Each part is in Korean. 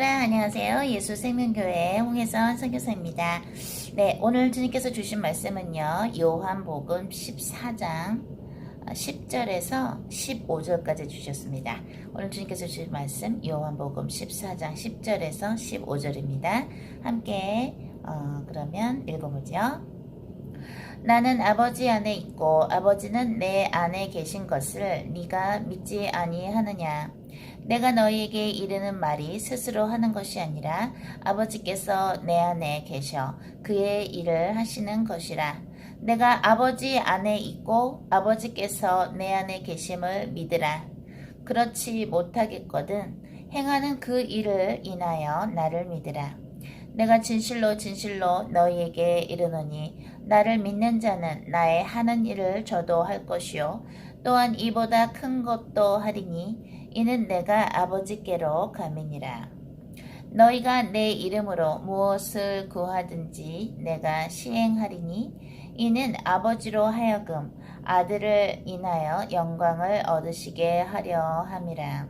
안녕하세요. 예수생명교회 홍혜선 선교사입니다. 네, 오늘 주님께서 주신 말씀은요. 요한복음 14장 10절에서 15절까지 주셨습니다. 오늘 주님께서 주신 말씀 요한복음 14장 10절에서 15절입니다. 함께 그러면 읽어보죠. 나는 아버지 안에 있고 아버지는 내 안에 계신 것을 네가 믿지 아니하느냐. 내가 너희에게 이르는 말이 스스로 하는 것이 아니라 아버지께서 내 안에 계셔 그의 일을 하시는 것이라. 내가 아버지 안에 있고 아버지께서 내 안에 계심을 믿으라. 그렇지 못하겠거든 행하는 그 일을 인하여 나를 믿으라. 내가 진실로 진실로 너희에게 이르노니 나를 믿는 자는 나의 하는 일을 저도 할 것이요 또한 이보다 큰 것도 하리니 이는 내가 아버지께로 감이니라. 너희가 내 이름으로 무엇을 구하든지 내가 시행하리니 이는 아버지로 하여금 아들을 인하여 영광을 얻으시게 하려 함이라.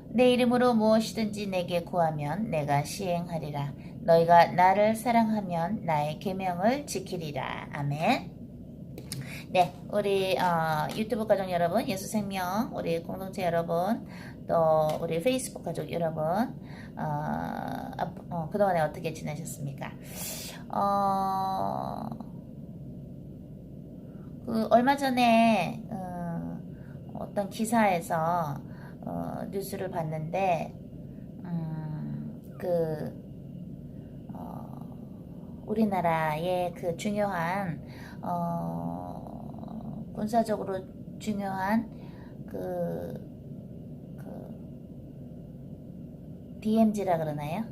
내 이름으로 무엇이든지 내게 구하면 내가 시행하리라. 너희가 나를 사랑하면 나의 계명을 지키리라. 아멘. 네, 우리 유튜브 가족 여러분, 예수생명, 우리 공동체 여러분, 또 우리 페이스북 가족 여러분, 그동안에 어떻게 지내셨습니까? 얼마 전에 어떤 기사에서 뉴스를 봤는데 우리나라의 그 중요한 군사적으로 중요한 DMZ라 그러나요?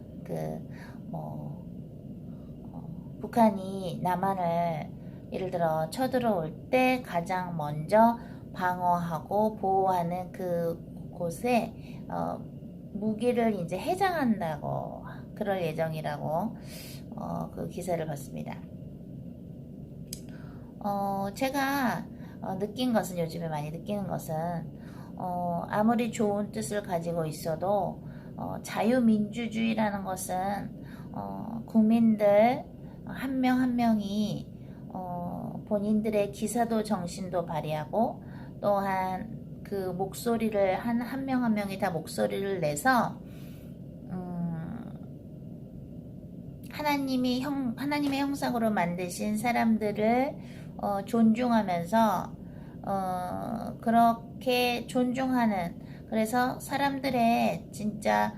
북한이 남한을 예를 들어 쳐들어올 때 가장 먼저 방어하고 보호하는 그곳에 무기를 이제 해장한다고 그럴 예정이라고 그 기사를 봤습니다. 제가 느낀 것은 요즘에 많이 느끼는 것은 아무리 좋은 뜻을 가지고 있어도 자유민주주의라는 것은 국민들 한 명 한 명이 본인들의 기사도 정신도 발휘하고 또한 그 목소리를 한 명 한 명이 다 목소리를 내서 하나님의 형상으로 만드신 사람들을 존중하면서 그렇게 존중하는 그래서 사람들의 진짜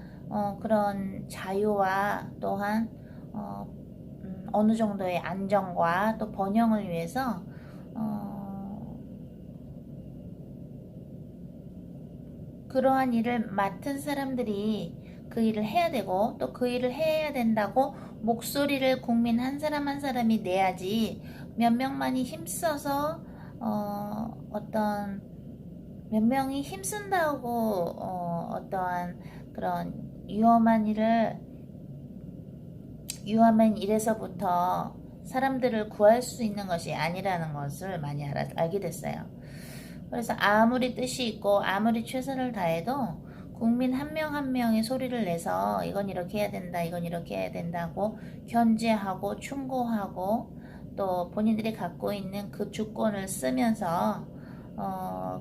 그런 자유와 또한 어느 정도의 안정과 또 번영을 위해서 그러한 일을 맡은 사람들이 그 일을 해야 되고 또 그 일을 해야 된다고 목소리를 국민 한 사람 한 사람이 내야지 몇 명만이 힘써서 어떤 몇 명이 힘쓴다고 어떠한 그런 위험한 일에서부터 사람들을 구할 수 있는 것이 아니라는 것을 많이 알게 됐어요. 그래서 아무리 뜻이 있고 아무리 최선을 다해도 국민 한 명 한 명의 소리를 내서 이건 이렇게 해야 된다, 이건 이렇게 해야 된다고 견제하고 충고하고 또 본인들이 갖고 있는 그 주권을 쓰면서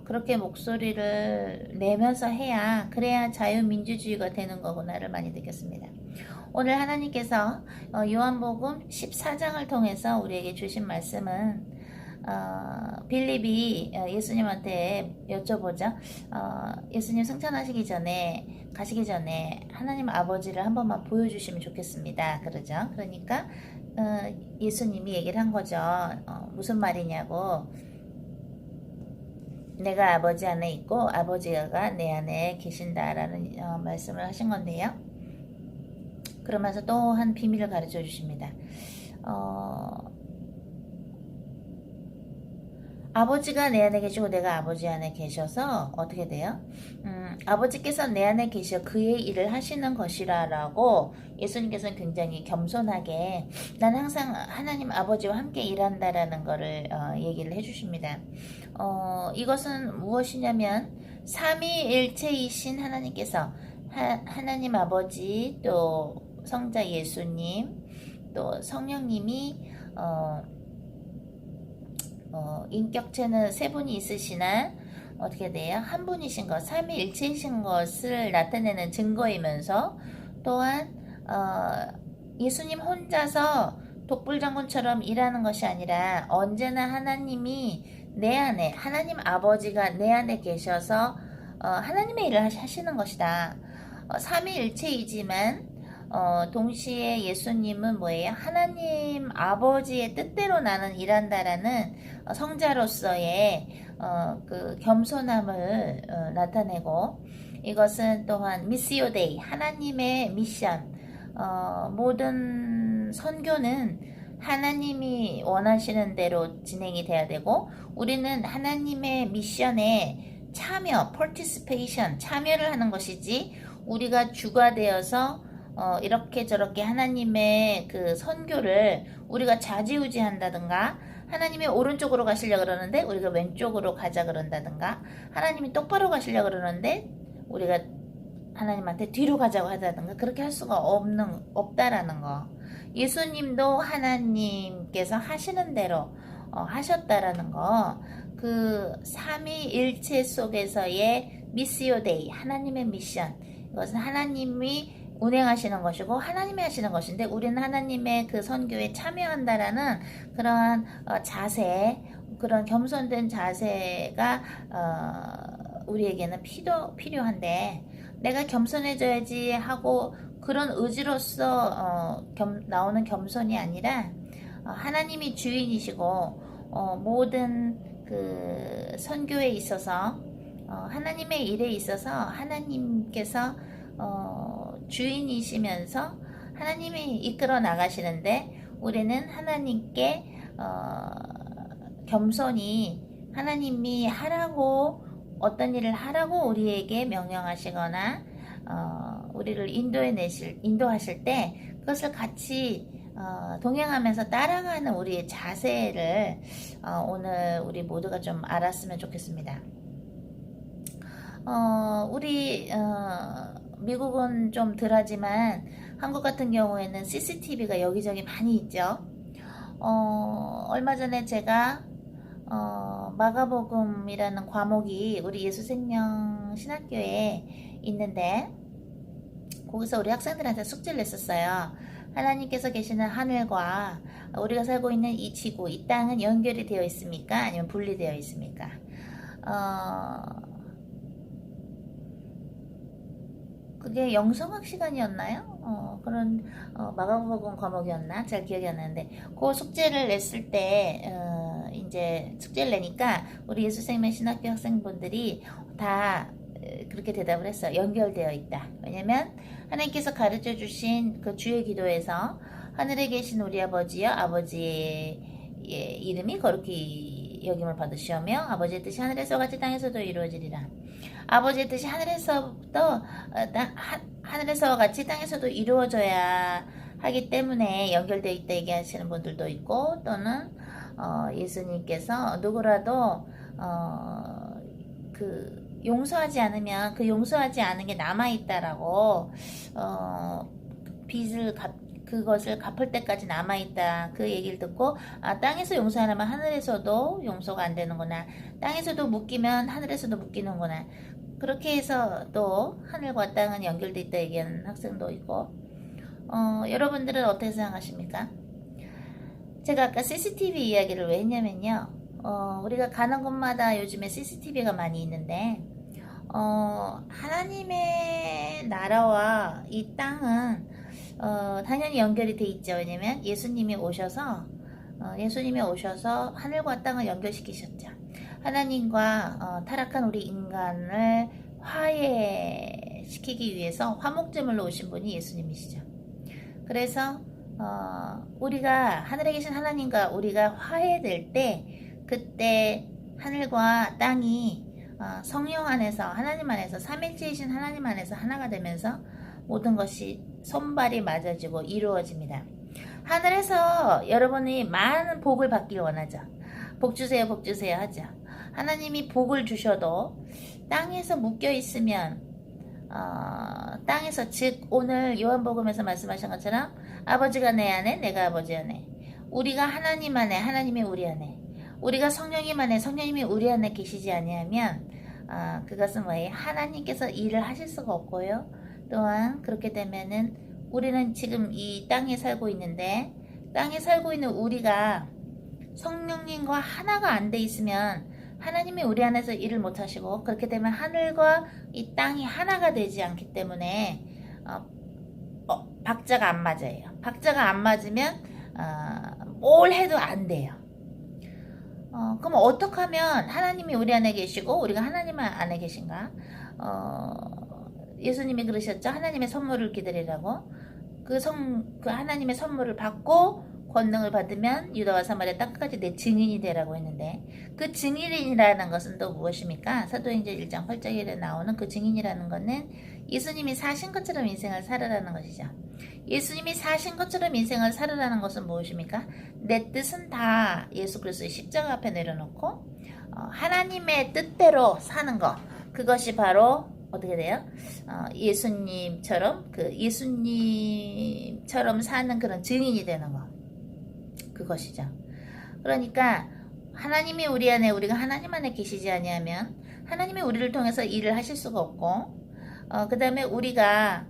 그렇게 목소리를 내면서 그래야 자유민주주의가 되는 거구나를 많이 느꼈습니다. 오늘 하나님께서 요한복음 14장을 통해서 우리에게 주신 말씀은 빌립이 예수님한테 여쭤보죠. 예수님 승천하시기 전에 가시기 전에 하나님 아버지를 한 번만 보여주시면 좋겠습니다. 그러죠. 그러니까 예수님이 얘기를 한 거죠. 무슨 말이냐고. 내가 아버지 안에 있고 아버지가 내 안에 계신다라는 말씀을 하신 건데요. 그러면서 또 한 비밀을 가르쳐 주십니다. 아버지가 내 안에 계시고 내가 아버지 안에 계셔서 어떻게 돼요? 아버지께서 내 안에 계셔 그의 일을 하시는 것이라 라고 예수님께서는 굉장히 겸손하게 난 항상 하나님 아버지와 함께 일한다라는 거를 얘기를 해주십니다. 이것은 무엇이냐면 삼위일체이신 하나님께서 하나님 아버지, 또 성자 예수님, 또 성령님이 인격체는 세 분이 있으시나 어떻게 돼요? 한 분이신 것, 삼위일체이신 것을 나타내는 증거이면서 또한 예수님 혼자서 독불장군처럼 일하는 것이 아니라 언제나 하나님이 내 안에, 하나님 아버지가 내 안에 계셔서 하나님의 일을 하시는 것이다. 삼위일체이지만 동시에 예수님은 뭐예요? 하나님 아버지의 뜻대로 나는 일한다라는 성자로서의 그 겸손함을 나타내고, 이것은 또한 미시오 데이, 하나님의 미션, 모든 선교는 하나님이 원하시는 대로 진행이 돼야 되고, 우리는 하나님의 미션에 참여, participation, 참여를 하는 것이지, 우리가 주가 되어서 이렇게 저렇게 하나님의 그 선교를 우리가 좌지우지 한다든가, 하나님이 오른쪽으로 가시려 그러는데 우리가 왼쪽으로 가자 그런다든가, 하나님이 똑바로 가시려 그러는데 우리가 하나님한테 뒤로 가자고 하다든가, 그렇게 할 수가 없다라는 거. 예수님도 하나님께서 하시는 대로 하셨다라는 거. 그 삼위일체 속에서의 미시오 데이, 하나님의 미션, 이것은 하나님이 운행하시는 것이고 하나님이 하시는 것인데, 우리는 하나님의 그 선교에 참여한다라는 그러한 자세, 그런 겸손된 자세가 우리에게는 필요한데, 내가 겸손해져야지 하고 그런 의지로서 나오는 겸손이 아니라, 하나님이 주인이시고 모든 그 선교에 있어서 하나님의 일에 있어서 하나님께서 주인이시면서 하나님이 이끌어 나가시는데, 우리는 하나님께 겸손히 하나님이 하라고, 어떤 일을 하라고 우리에게 명령하시거나 우리를 인도하실 때 그것을 같이 동행하면서 따라가는 우리의 자세를 오늘 우리 모두가 좀 알았으면 좋겠습니다. 우리 미국은 좀 덜하지만 한국 같은 경우에는 CCTV가 여기저기 많이 있죠. 얼마 전에 제가 마가복음이라는 과목이 우리 예수생명 신학교에 있는데, 거기서 우리 학생들한테 숙제를 냈었어요. 하나님께서 계시는 하늘과 우리가 살고 있는 이 지구, 이 땅은 연결이 되어 있습니까? 아니면 분리되어 있습니까? 그게 영성학 시간이었나요? 그런 마가복음 과목이었나? 잘 기억이 안 나는데, 그 숙제를 냈을 때 이제 숙제를 내니까 우리 예수생명 신학교 학생분들이 다 그렇게 대답을 했어요. 연결되어 있다. 왜냐면 하나님께서 가르쳐 주신 그 주의 기도에서 하늘에 계신 우리 아버지여, 아버지의 이름이 거룩히 여김을 받으시오며 아버지의 뜻이 하늘에서 같이 땅에서도 이루어지리라. 아버지의 뜻이 하늘에서와 같이 땅에서도 이루어져야 하기 때문에 연결되어 있다 얘기하시는 분들도 있고, 또는 예수님께서 누구라도 그 용서하지 않으면 그 용서하지 않은 게 남아있다라고, 그것을 갚을 때까지 남아있다, 그 얘기를 듣고, 땅에서 용서 안 하면 하늘에서도 용서가 안 되는구나, 땅에서도 묶이면 하늘에서도 묶이는구나, 그렇게 해서 또 하늘과 땅은 연결돼 있다 얘기하는 학생도 있고, 여러분들은 어떻게 생각하십니까? 제가 아까 CCTV 이야기를 왜 했냐면요, 우리가 가는 곳마다 요즘에 CCTV가 많이 있는데, 하나님의 나라와 이 땅은 당연히 연결이 돼 있죠. 왜냐면 예수님이 오셔서 하늘과 땅을 연결시키셨죠. 하나님과 타락한 우리 인간을 화해시키기 위해서 화목제물로 오신 분이 예수님이시죠. 그래서 우리가 하늘에 계신 하나님과 우리가 화해될 때, 그때 하늘과 땅이 성령 안에서, 하나님 안에서, 삼일체이신 하나님 안에서 하나가 되면서 모든 것이 손발이 맞아지고 이루어집니다. 하늘에서 여러분이 많은 복을 받기를 원하죠. 복 주세요, 복 주세요 하죠. 하나님이 복을 주셔도 땅에서 묶여 있으면 땅에서 즉 오늘 요한복음에서 말씀하신 것처럼 아버지가 내 안에 내가 아버지 안에 우리가 하나님 안에 하나님이 우리 안에 우리가 성령님 안에 성령님이 우리 안에 계시지 아니하면 그것은 뭐예요? 하나님께서 일을 하실 수가 없고요. 또한 그렇게 되면은 우리는 지금 이 땅에 살고 있는데 땅에 살고 있는 우리가 성령님과 하나가 안 돼 있으면 하나님이 우리 안에서 일을 못 하시고 그렇게 되면 하늘과 이 땅이 하나가 되지 않기 때문에 박자가 안 맞아요. 박자가 안 맞으면 뭘 해도 안 돼요. 그럼 어떻게 하면 하나님이 우리 안에 계시고 우리가 하나님 안에 계신가? 예수님이 그러셨죠. 하나님의 선물을 기다리라고. 그 하나님의 선물을 받고 권능을 받으면 유다와 사마리아 땅까지 내 증인이 되라고 했는데 그 증인이라는 것은 또 무엇입니까? 사도행전 1장 8절에 나오는 그 증인이라는 것은 예수님이 사신 것처럼 인생을 살아라는 것이죠. 예수님이 사신 것처럼 인생을 살아라는 것은 무엇입니까? 내 뜻은 다 예수 그리스도의 십자가 앞에 내려놓고 하나님의 뜻대로 사는 것, 그것이 바로 어떻게 돼요? 예수님처럼 예수님처럼 사는 그런 증인이 되는 것, 그것이죠. 그러니까 하나님이 우리 안에 우리가 하나님 안에 계시지 아니하면 하나님이 우리를 통해서 일을 하실 수가 없고 그 다음에 우리가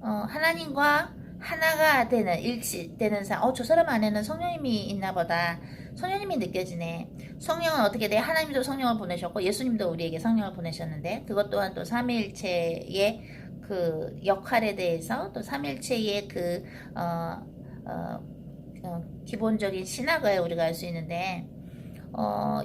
하나님과 하나가 되는 일치되는 저 사람 안에는 성령님이 있나 보다. 성령님이 느껴지네. 성령은 어떻게 돼? 하나님도 성령을 보내셨고 예수님도 우리에게 성령을 보내셨는데 그것 또한 또 삼위일체의 그 역할에 대해서 또 삼위일체의 그 기본적인 신학을 우리가 알 수 있는데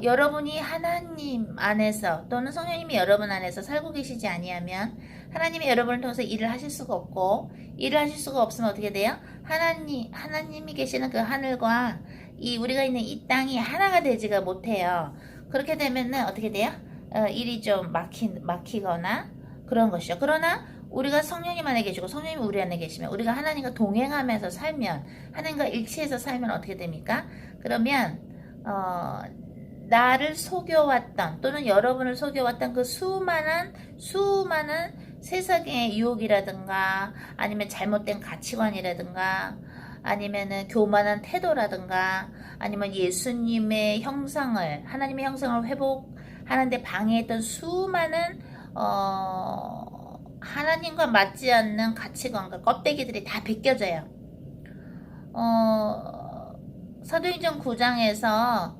여러분이 하나님 안에서 또는 성령님이 여러분 안에서 살고 계시지 아니하면 하나님이 여러분을 통해서 일을 하실 수가 없고 일을 하실 수가 없으면 어떻게 돼요? 하나님이 계시는 그 하늘과 우리가 있는 이 땅이 하나가 되지가 못해요. 그렇게 되면은 어떻게 돼요? 일이 좀 막히거나 그런 것이죠. 그러나 우리가 성령님 안에 계시고 성령님이 우리 안에 계시면 우리가 하나님과 동행하면서 살면 하나님과 일치해서 살면 어떻게 됩니까? 그러면 나를 속여왔던 또는 여러분을 속여왔던 그 수많은 세상의 유혹이라든가 아니면 잘못된 가치관이라든가 아니면은 교만한 태도라든가 아니면 예수님의 형상을 하나님의 형상을 회복하는데 방해했던 수많은 하나님과 맞지 않는 가치관과 껍데기들이 다 벗겨져요. 사도행전 9장에서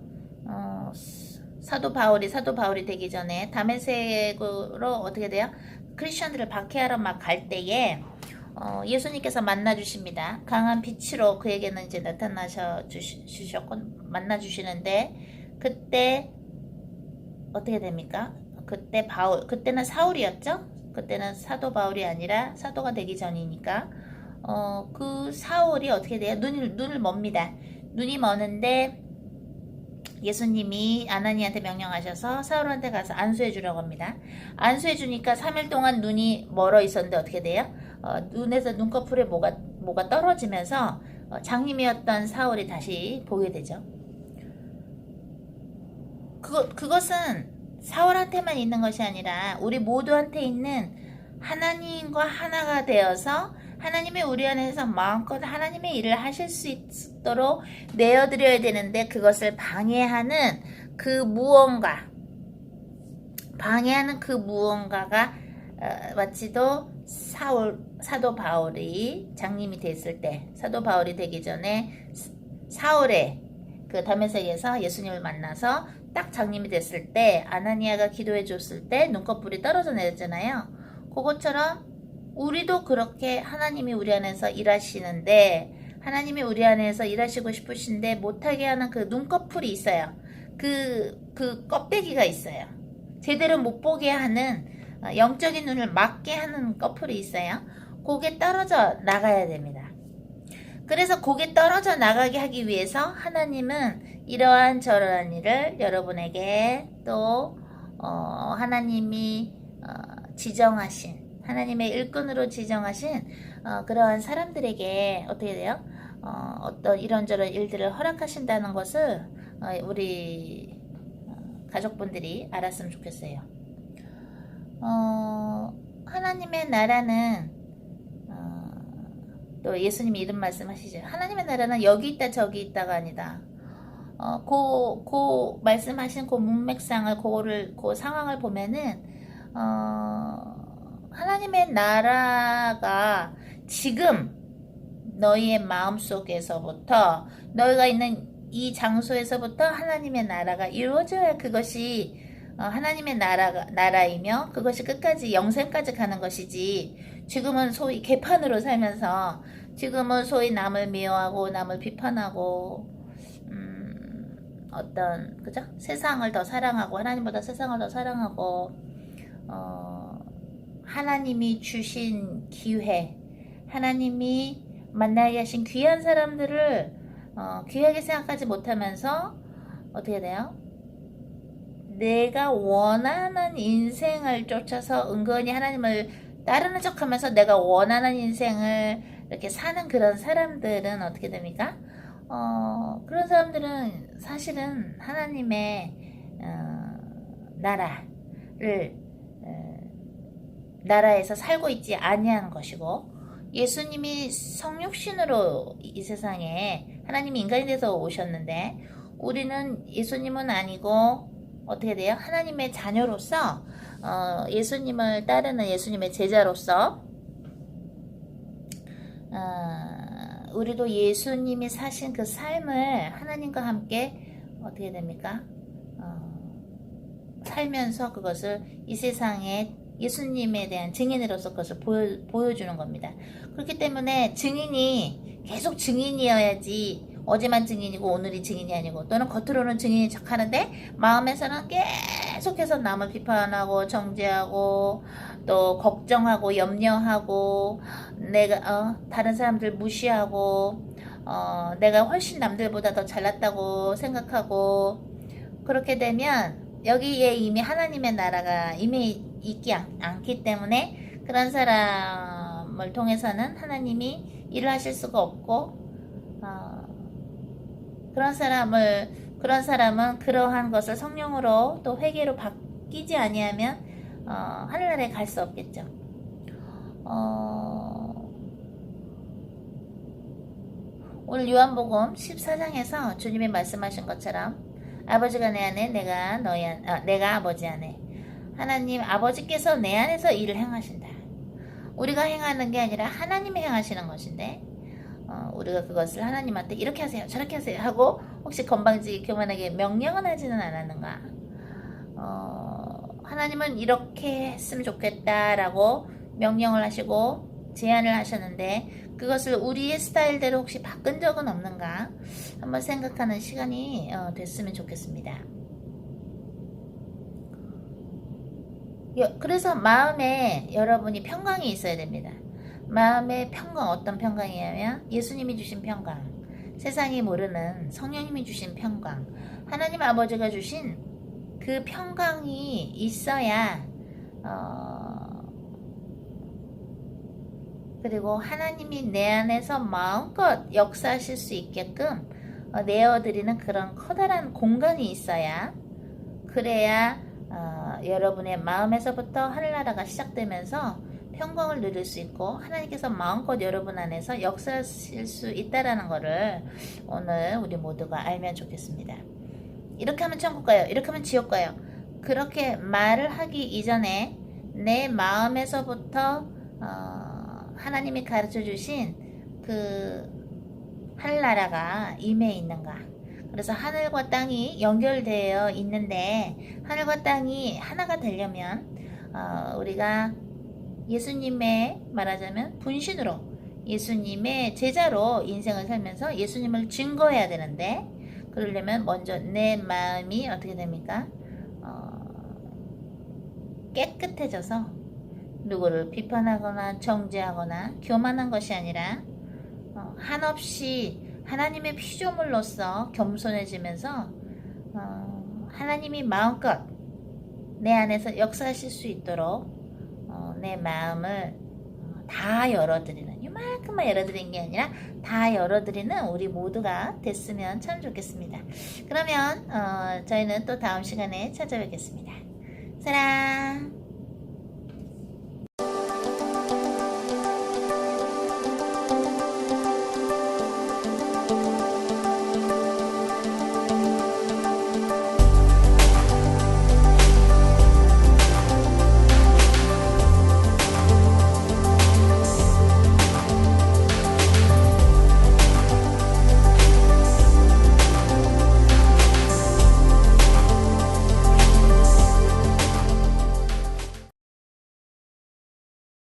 사도 바울이 되기 전에 다메섹으로 어떻게 돼요? 크리스천들을 박해하러 막 갈 때에 예수님께서 만나 주십니다. 강한 빛으로 그에게는 이제 나타나셔 주셨고 만나 주시는데 그때 어떻게 됩니까? 그때는 사울이었죠? 그때는 사도 바울이 아니라 사도가 되기 전이니까 그 사울이 어떻게 돼요? 눈을 멉니다. 눈이 머는데 예수님이 아나니한테 명령하셔서 사울한테 가서 안수해 주려고 합니다. 안수해 주니까 3일 동안 눈이 멀어 있었는데 어떻게 돼요? 눈에서 눈꺼풀에 뭐가 떨어지면서 장님이었던 사울이 다시 보게 되죠. 그것은 사울한테만 있는 것이 아니라 우리 모두한테 있는 하나님과 하나가 되어서 하나님이 우리 안에서 마음껏 하나님의 일을 하실 수 있도록 내어드려야 되는데 그것을 방해하는 그 무언가가 마치도 사도 바울이 장님이 됐을 때 사도 바울이 되기 전에 사울의 그 다메섹에서 예수님을 만나서 딱 장님이 됐을 때 아나니아가 기도해 줬을 때 눈꺼풀이 떨어져 내렸잖아요. 그것처럼 우리도 그렇게 하나님이 우리 안에서 일하시는데 하나님이 우리 안에서 일하시고 싶으신데 못하게 하는 그 눈꺼풀이 있어요. 그 껍데기가 있어요. 제대로 못 보게 하는 영적인 눈을 막게 하는 꺼풀이 있어요. 그게 떨어져 나가야 됩니다. 그래서 그게 떨어져 나가게 하기 위해서 하나님은 이러한 저러한 일을 여러분에게 또 하나님이 지정하신 하나님의 일꾼으로 지정하신 그러한 사람들에게 어떻게 돼요? 어떤 이런저런 일들을 허락하신다는 것을 우리 가족분들이 알았으면 좋겠어요. 하나님의 나라는 또 예수님 이름 말씀하시죠. 하나님의 나라는 여기 있다 저기 있다가 아니다. 말씀하신 그 문맥상을 그 상황을 보면은 하나님의 나라가 지금 너희의 마음 속에서부터 너희가 있는 이 장소에서부터 하나님의 나라가 이루어져야 그것이 하나님의 나라이며 그것이 끝까지 영생까지 가는 것이지. 지금은 소위 개판으로 살면서 지금은 소위 남을 미워하고 남을 비판하고 그죠? 세상을 더 사랑하고 하나님보다 세상을 더 사랑하고 하나님이 주신 기회, 하나님이 만나게 하신 귀한 사람들을 귀하게 생각하지 못하면서 어떻게 돼요? 내가 원하는 인생을 쫓아서 은근히 하나님을 따르는 척하면서 내가 원하는 인생을 이렇게 사는 그런 사람들은 어떻게 됩니까? 그런 사람들은 사실은 하나님의 나라에서 살고 있지 아니한 것이고, 예수님이 성육신으로 이 세상에 하나님이 인간이 돼서 오셨는데 우리는 예수님은 아니고 어떻게 돼요? 하나님의 자녀로서 예수님을 따르는 예수님의 제자로서 우리도 예수님이 사신 그 삶을 하나님과 함께 어떻게 됩니까? 살면서 그것을 이 세상에 예수님에 대한 증인으로서 그것을 보여주는 겁니다. 그렇기 때문에 증인이 계속 증인이어야지, 어제만 증인이고 오늘이 증인이 아니고, 또는 겉으로는 증인인 척하는데 마음에서는 계속해서 남을 비판하고 정죄하고 또 걱정하고 염려하고 내가 다른 사람들 무시하고 내가 훨씬 남들보다 더 잘났다고 생각하고, 그렇게 되면 여기에 이미 하나님의 나라가 이미 있지 않기 때문에 그런 사람을 통해서는 하나님이 일을 하실 수가 없고, 그런 사람은 그러한 것을 성령으로 또 회개로 바뀌지 아니하면 하늘나라에 갈 수 없겠죠. 오늘 요한복음 14장에서 주님이 말씀하신 것처럼 아버지가 내 안에 내가 아버지 안에, 하나님 아버지께서 내 안에서 일을 행하신다. 우리가 행하는 게 아니라 하나님이 행하시는 것인데 우리가 그것을 하나님한테 이렇게 하세요 저렇게 하세요 하고 혹시 건방지게 교만하게 명령은 하지는 않았는가? 하나님은 이렇게 했으면 좋겠다라고 명령을 하시고 제안을 하셨는데 그것을 우리의 스타일대로 혹시 바꾼 적은 없는가? 한번 생각하는 시간이 됐으면 좋겠습니다. 그래서 마음에 여러분이 평강이 있어야 됩니다. 마음의 평강, 어떤 평강이냐면 예수님이 주신 평강, 세상이 모르는 성령님이 주신 평강, 하나님 아버지가 주신 그 평강이 있어야 그리고 하나님이 내 안에서 마음껏 역사하실 수 있게끔 내어드리는 그런 커다란 공간이 있어야, 그래야 여러분의 마음에서부터 하늘나라가 시작되면서 평강을 누릴 수 있고 하나님께서 마음껏 여러분 안에서 역사하실 수 있다라는 것을 오늘 우리 모두가 알면 좋겠습니다. 이렇게 하면 천국 가요, 이렇게 하면 지옥 가요, 그렇게 말을 하기 이전에 내 마음에서부터 하나님이 가르쳐 주신 그 하늘나라가 임해 있는가? 그래서 하늘과 땅이 연결되어 있는데 하늘과 땅이 하나가 되려면 우리가 예수님의, 말하자면 분신으로 예수님의 제자로 인생을 살면서 예수님을 증거해야 되는데, 그러려면 먼저 내 마음이 어떻게 됩니까? 깨끗해져서 누구를 비판하거나 정죄하거나 교만한 것이 아니라 한없이 하나님의 피조물로서 겸손해지면서 하나님이 마음껏 내 안에서 역사하실 수 있도록 내 마음을 다 열어드리는, 이만큼만 열어드리는 게 아니라 다 열어드리는 우리 모두가 됐으면 참 좋겠습니다. 그러면 저희는 또 다음 시간에 찾아뵙겠습니다. 사랑.